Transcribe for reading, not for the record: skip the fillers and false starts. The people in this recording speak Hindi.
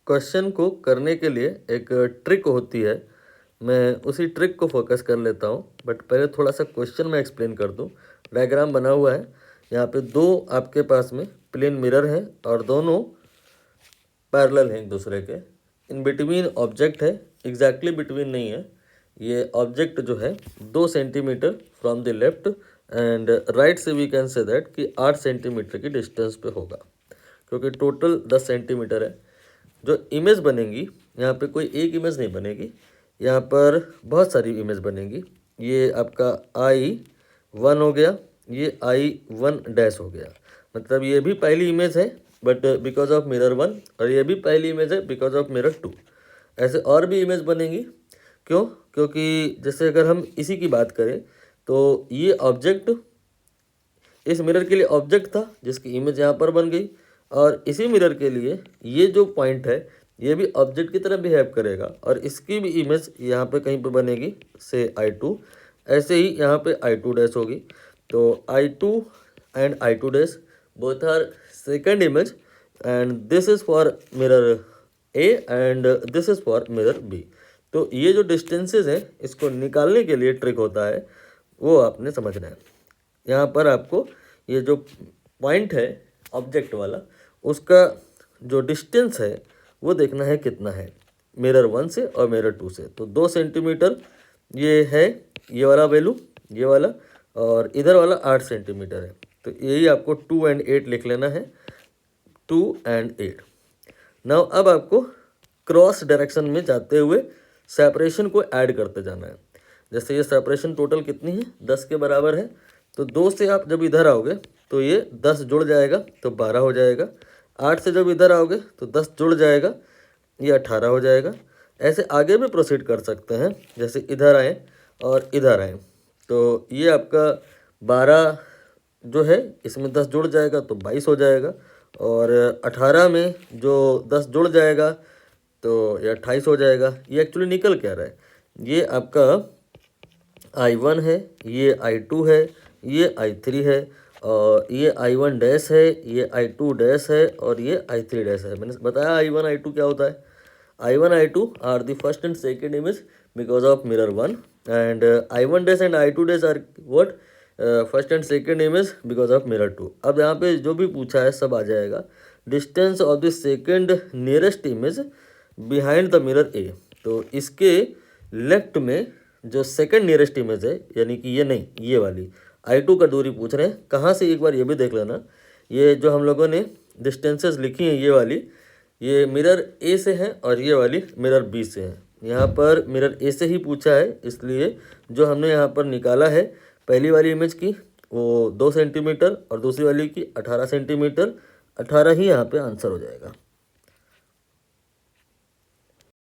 क्वेश्चन को करने के लिए एक ट्रिक होती है, मैं उसी ट्रिक को फोकस कर लेता हूँ। बट पहले थोड़ा सा क्वेश्चन मैं एक्सप्लेन कर दूँ। डायग्राम बना हुआ है, यहाँ पे दो आपके पास में प्लेन मिरर है और दोनों पैरेलल हैं एक दूसरे के। इन बिटवीन ऑब्जेक्ट है, एग्जैक्टली बिटवीन नहीं है। ये ऑब्जेक्ट जो है 2 centimetre from the left and right से वी कैन से दैट कि 8 सेंटीमीटर की डिस्टेंस पे होगा, क्योंकि टोटल 10 सेंटीमीटर है। जो इमेज बनेंगी यहाँ पे कोई एक इमेज नहीं बनेगी, यहाँ पर बहुत सारी इमेज बनेंगी। ये आपका I1 हो गया, ये I1 डैश हो गया, मतलब ये भी पहली इमेज है बट बिकॉज ऑफ मिरर 1, और ये भी पहली इमेज है बिकॉज ऑफ मिरर 2। ऐसे और भी इमेज बनेंगी। क्यों? क्योंकि जैसे अगर हम इसी की बात करें तो ये ऑब्जेक्ट इस मिरर के लिए ऑब्जेक्ट था जिसकी इमेज यहाँ पर बन गई, और इसी मिरर के लिए ये जो पॉइंट है ये भी ऑब्जेक्ट की तरह बिहेव करेगा और इसकी भी इमेज यहाँ पे कहीं पे बनेगी, से I2। ऐसे ही यहाँ पे I2 डैश होगी। तो I2 and I2 dash both are second image and this is for mirror A and this is for mirror B। तो ये जो डिस्टेंसेज हैं इसको निकालने के लिए ट्रिक होता है, वो आपने समझना है। यहाँ पर आपको ये जो पॉइंट है ऑब्जेक्ट वाला, उसका जो डिस्टेंस है वो देखना है कितना है मिरर 1 से और मिरर 2 से। तो 2 सेंटीमीटर ये है, ये वाला वैल्यू, ये वाला, और इधर वाला 8 सेंटीमीटर है। तो यही आपको 2 एंड 8 लिख लेना है, 2 एंड 8। नाउ अब आपको क्रॉस डायरेक्शन में जाते हुए सेपरेशन को ऐड करते जाना है। जैसे ये सेपरेशन टोटल कितनी है, 10 के बराबर है। तो 2 से आप जब इधर आओगे तो ये 10 जुड़ जाएगा तो 12 हो जाएगा। 8 से जब इधर आओगे तो 10 जुड़ जाएगा, ये 18 हो जाएगा। ऐसे आगे भी प्रोसीड कर सकते हैं, जैसे इधर आए और इधर आए तो ये आपका 12 जो है इसमें 10 जुड़ जाएगा तो 22 हो जाएगा, और 18 में जो 10 जुड़ जाएगा तो ये 28 हो जाएगा। ये एक्चुअली निकल क्या रहा है, ये आपका I1 है, ये I2 है, ये I3 है, और ये I1 डैश है, ये I2 डैश है, और ये I3 डैश है। मैंने बताया I1 I2 क्या होता है। I1 I2 are the first and second image because of mirror 1, and I1 dash and I2 dash are what, first and second image because of mirror 2। अब यहाँ पे जो भी पूछा है सब आ जाएगा। Distance of the second nearest image behind the mirror A, तो इसके लेफ्ट में जो सेकंड नियरेस्ट इमेज है, यानी कि ये नहीं, ये वाली I2 का दूरी पूछ रहे हैं कहाँ से, एक बार ये भी देख लेना। ये जो हम लोगों ने डिस्टेंसेस लिखी हैं, ये वाली ये मिरर A से है और ये वाली मिरर B से है। यहाँ पर मिरर A से ही पूछा है, इसलिए जो हमने यहाँ पर निकाला है पहली वाली इमेज की वो 2 सेंटीमीटर और दूसरी वाली की 18 सेंटीमीटर, 18 ही यहाँ पे आंसर हो जाएगा।